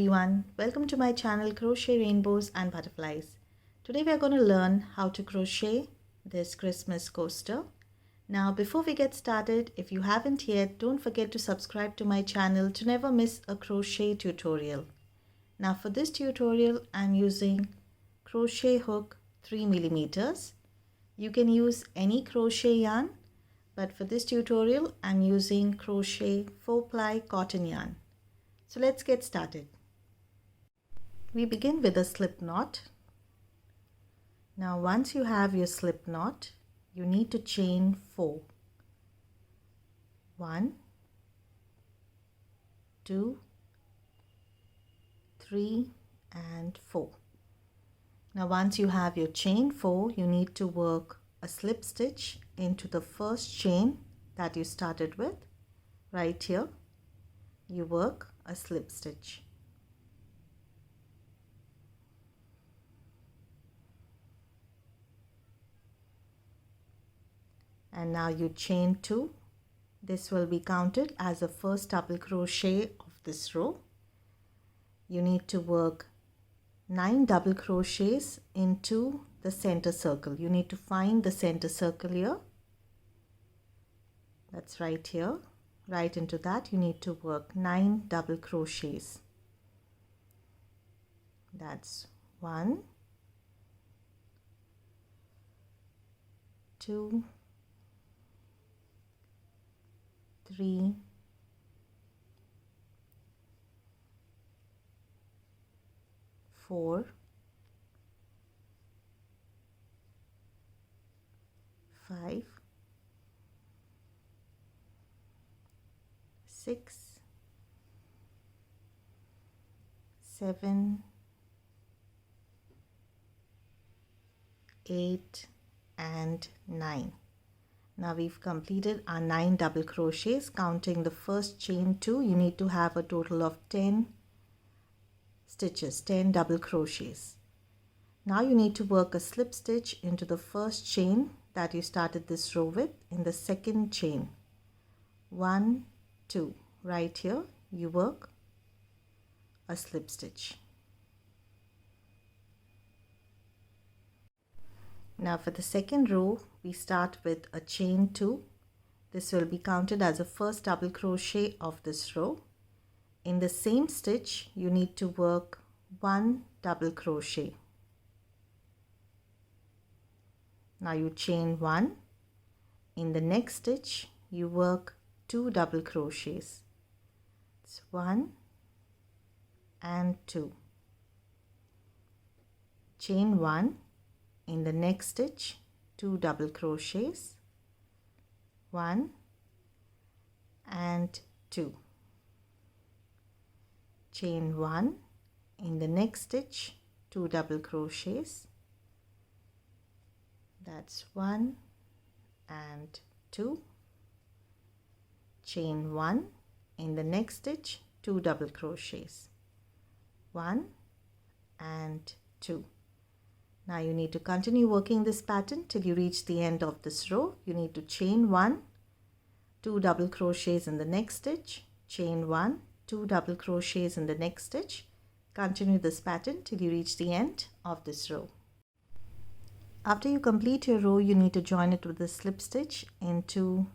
everyone, welcome to my channel Crochet Rainbows and Butterflies. Today we are going to learn how to crochet this Christmas coaster. Now before we get started, if you haven't yet, don't forget to subscribe to my channel to never miss a crochet tutorial. Now for this tutorial I'm using crochet hook 3 millimeters. You can use any crochet yarn, but for this tutorial I'm using crochet 4-ply cotton yarn. So let's get started. We begin with a slip knot. Now once you have your slip knot, you need to chain 4. 1, 2, 3 and 4. Now once you have your chain 4, you need to work a slip stitch into the first chain that you started with. Right here, you work a slip stitch. And now you chain 2. This will be counted as the first double crochet of this row. You need to work 9 double crochets into the center circle. You need to find the center circle here. That's right here. Right into that you need to work 9 double crochets. That's 1, 2, 3, 4, 5, 6, 7, 8 and 9. Now we've completed our 9 double crochets. Counting the first chain 2, you need to have a total of 10 stitches, 10 double crochets. Now you need to work a slip stitch into the first chain that you started this row with in the second chain. 1, 2. Right here you work a slip stitch. Now for the second row, we start with a chain 2. This will be counted as a first double crochet of this row. In the same stitch, you need to work 1 double crochet. Now you chain 1. In the next stitch, you work 2 double crochets. It's 1 and 2. Chain 1. In the next stitch, 2 double crochets, 1 and 2. Chain 1. In the next stitch, 2 double crochets. That's 1 and 2. Chain 1. In the next stitch, 2 double crochets, 1 and 2. Now you need to continue working this pattern till you reach the end of this row. You need to chain 1, 2 double crochets in the next stitch, chain 1, 2 double crochets in the next stitch. Continue this pattern till you reach the end of this row. After you complete your row, you need to join it with a slip stitch into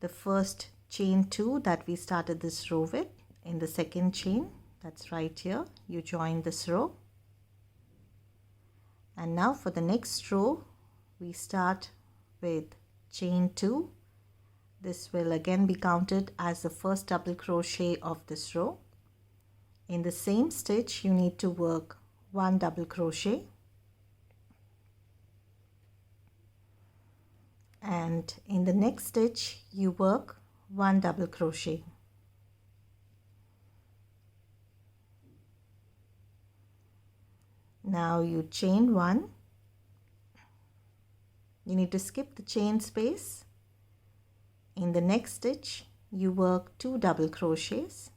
the first chain 2 that we started this row with in the second chain. That's right here. You join this row. And now for the next row, we start with chain 2. This will again be counted as the first double crochet of this row. In the same stitch, you need to work 1 double crochet. And in the next stitch, you work 1 double crochet. Now you chain 1. You need to skip the chain space. In the next stitch, you work 2 double crochets,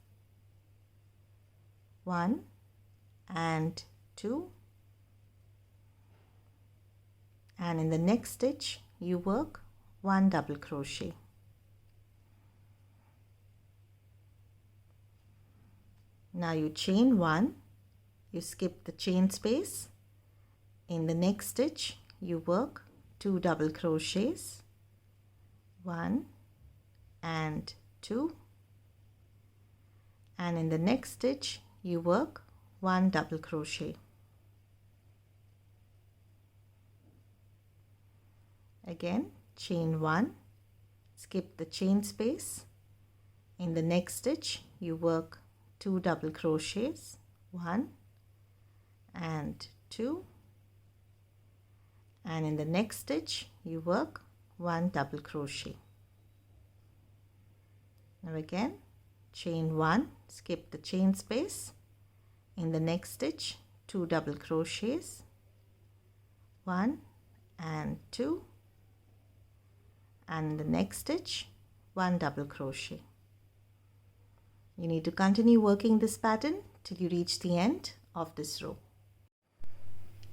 1 and 2. And in the next stitch, you work 1 double crochet. Now you chain 1, you skip the chain space. In the next stitch you work 2 double crochets, 1 and 2, and in the next stitch you work 1 double crochet. Again, chain 1, skip the chain space. In the next stitch you work 2 double crochets, 1 and 2, and in the next stitch you work 1 double crochet. Now again, chain 1, skip the chain space. In the next stitch 2 double crochets, 1 and 2, and in the next stitch 1 double crochet. You need to continue working this pattern till you reach the end of this row.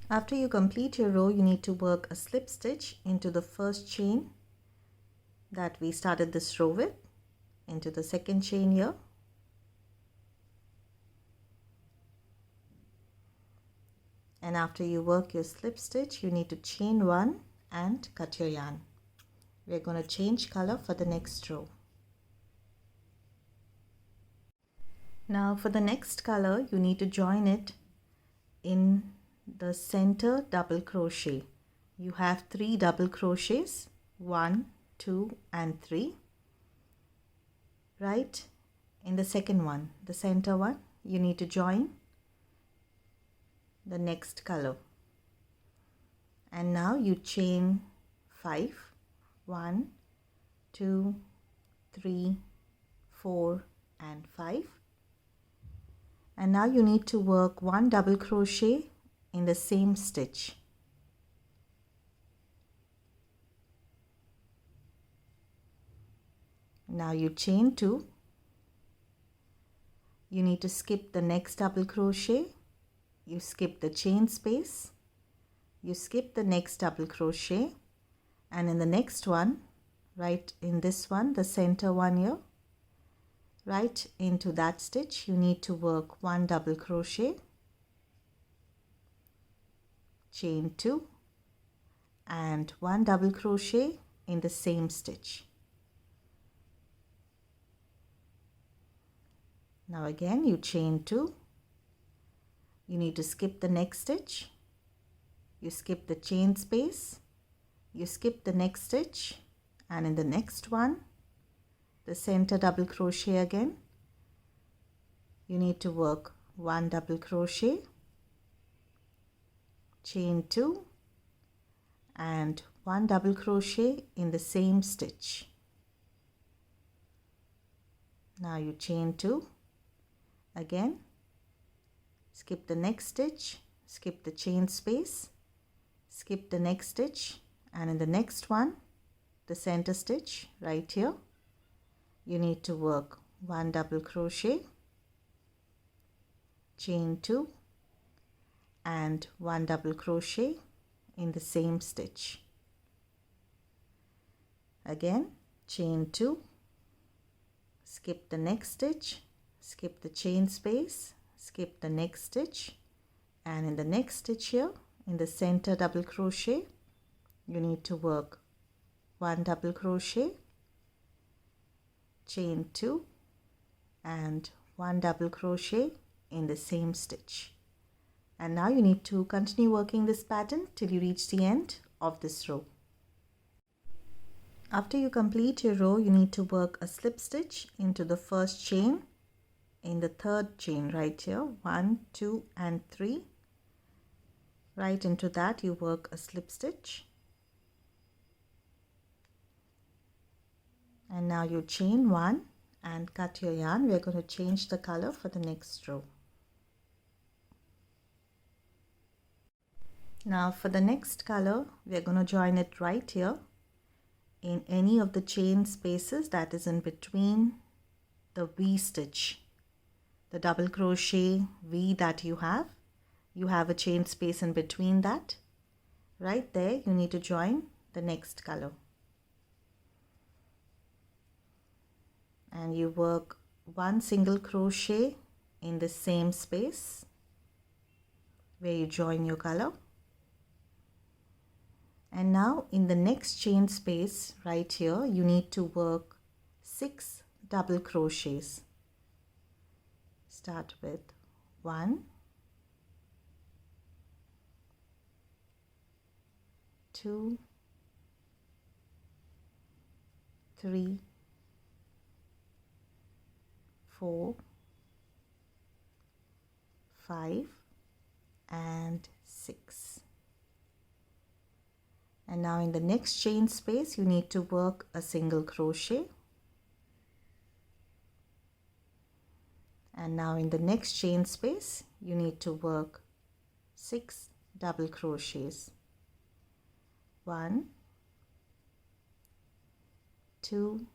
After you complete your row, you need to work a slip stitch into the first chain that we started this row with, into the second chain here, and after you work your slip stitch you need to chain 1 and cut your yarn. We are going to change color for the next row. Now for the next color you need to join it in the center double crochet. You have 3 double crochets, 1, 2 and 3. Right in the second one, the center one, you need to join the next color, and now you chain 5, 1, 2, 3, 4 and 5, and now you need to work 1 double crochet in the same stitch. Now you chain 2, you need to skip the next double crochet, you skip the chain space, you skip the next double crochet, and in the next one, right in this one, the center one here, right into that stitch you need to work 1 double crochet, chain 2 and 1 double crochet in the same stitch. Now again you chain 2, you need to skip the next stitch, you skip the chain space, you skip the next stitch, and in the next one, the center double crochet again, you need to work 1 double crochet, chain 2 and 1 double crochet in the same stitch. Now you chain 2, again skip the next stitch, skip the chain space, skip the next stitch, and in the next one, the center stitch right here, you need to work 1 double crochet, chain 2 and 1 double crochet in the same stitch. Again chain 2, skip the next stitch, skip the chain space, skip the next stitch, and in the next stitch here in the center double crochet you need to work 1 double crochet, chain 2 and 1 double crochet in the same stitch. And now you need to continue working this pattern till you reach the end of this row. After you complete your row, you need to work a slip stitch into the first chain in the third chain right here, 1, 2 and 3. Right into that you work a slip stitch, and now you chain 1 and cut your yarn. We are going to change the color for the next row. Now for the next color, we are going to join it right here in any of the chain spaces that is in between the V stitch, the double crochet V that you have a chain space in between that. Right there you need to join the next color, and you work 1 single crochet in the same space where you join your color. And now in the next chain space right here, you need to work 6 double crochets. Start with 1, 2, 3, 4, 5 and 6. And now in the next chain space you need to work a single crochet. And now in the next chain space you need to work 6 double crochets. 1, 2,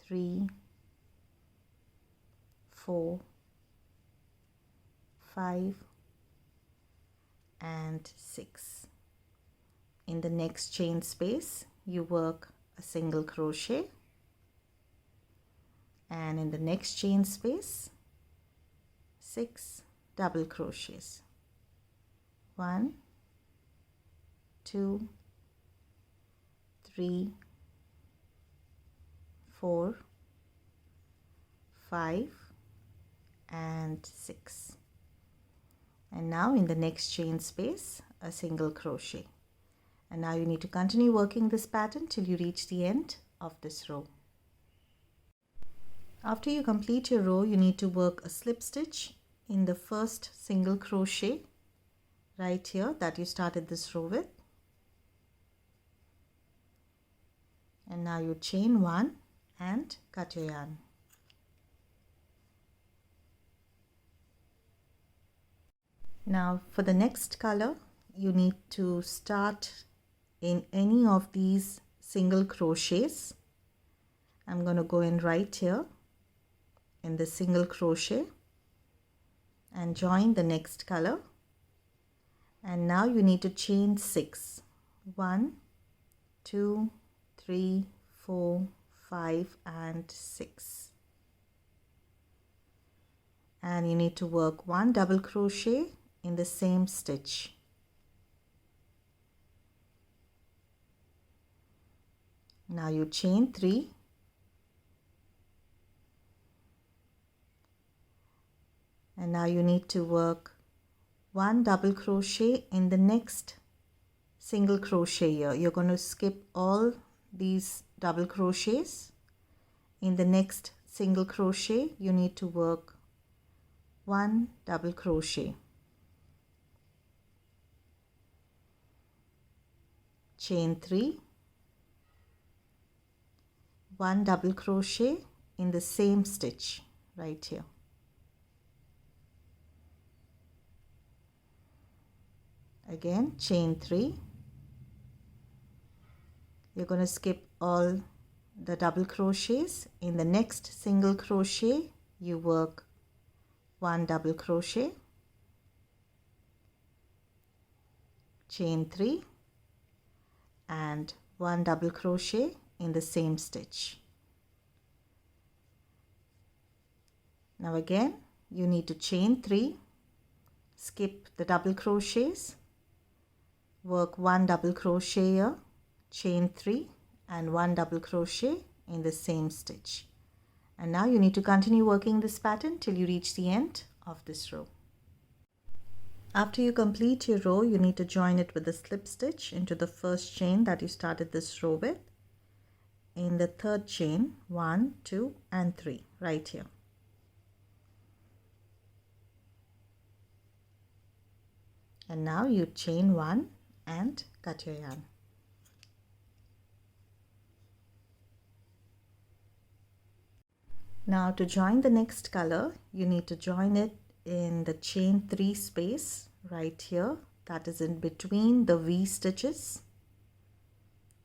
3, 4, 5 and 6. In the next chain space you work a single crochet, and in the next chain space 6 double crochets. 1, 2, 3, 4, 5 and 6. And now in the next chain space a single crochet. And now you need to continue working this pattern till you reach the end of this row. After you complete your row, you need to work a slip stitch in the first single crochet right here that you started this row with. And now you chain 1 and cut your yarn. Now for the next color, you need to start in any of these single crochets. I'm going to go in right here in the single crochet and join the next color. And now you need to chain 6. 1, 2, 3, 4, 5 and 6. And you need to work 1 double crochet in the same stitch. Now you chain 3 and now you need to work 1 double crochet in the next single crochet here. You're going to skip all these double crochets. In the next single crochet you need to work 1 double crochet. Chain 3, 1 double crochet in the same stitch right here. Again chain 3. You're going to skip all the double crochets. In the next single crochet you work 1 double crochet, chain 3 and 1 double crochet in the same stitch. Now again you need to chain 3, skip the double crochets, work 1 double crochet here, chain 3 and 1 double crochet in the same stitch. And now you need to continue working this pattern till you reach the end of this row. After you complete your row, you need to join it with a slip stitch into the first chain that you started this row with. In the third chain, 1, 2 and 3 right here. And now you chain 1 and cut your yarn. Now to join the next color, you need to join it in the chain 3 space right here, that is in between the V stitches,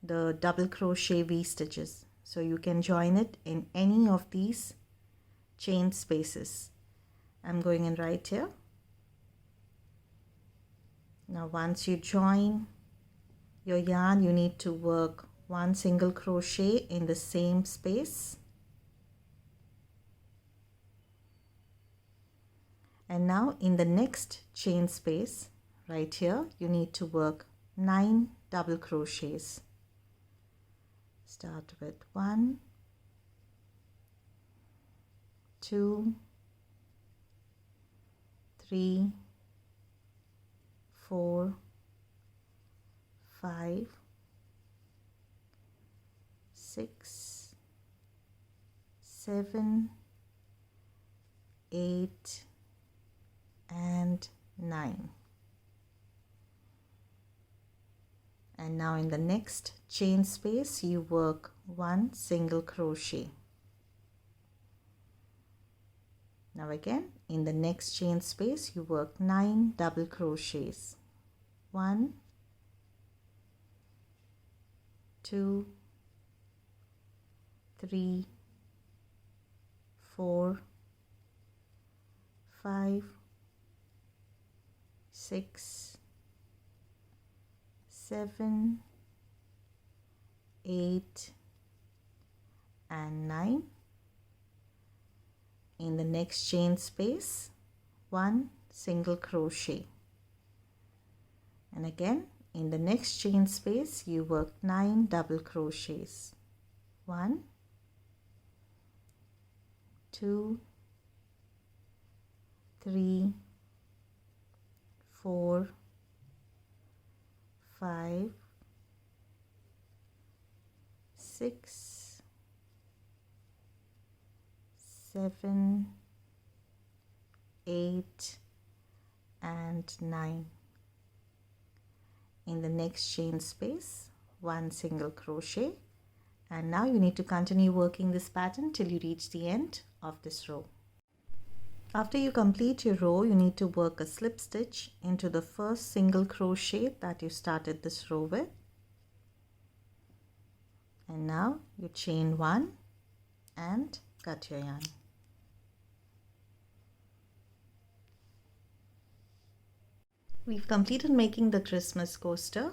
the double crochet V stitches. So you can join it in any of these chain spaces. I'm going in right here. Now once you join your yarn, you need to work 1 single crochet in the same space. And now in the next chain space right here, you need to work 9 double crochets. Start with 1, 2, 3, 4, 5, 6, 7, 8, and 9. And now in the next chain space, you work 1 single crochet. Now again, in the next chain space, you work 9 double crochets. 1, 2, 3, 4, 5, 6, 7, 8, and 9. In the next chain space, 1 single crochet. And again, in the next chain space, you work 9 double crochets. 1, 2, 3, 4, 5, 6, 7, 8, and 9. In the next chain space, 1 single crochet. And now you need to continue working this pattern till you reach the end of this row. After you complete your row, you need to work a slip stitch into the first single crochet that you started this row with. And now you chain 1 and cut your yarn. We've completed making the Christmas coaster.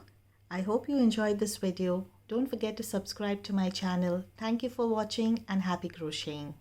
I hope you enjoyed this video. Don't forget to subscribe to my channel. Thank you for watching and happy crocheting.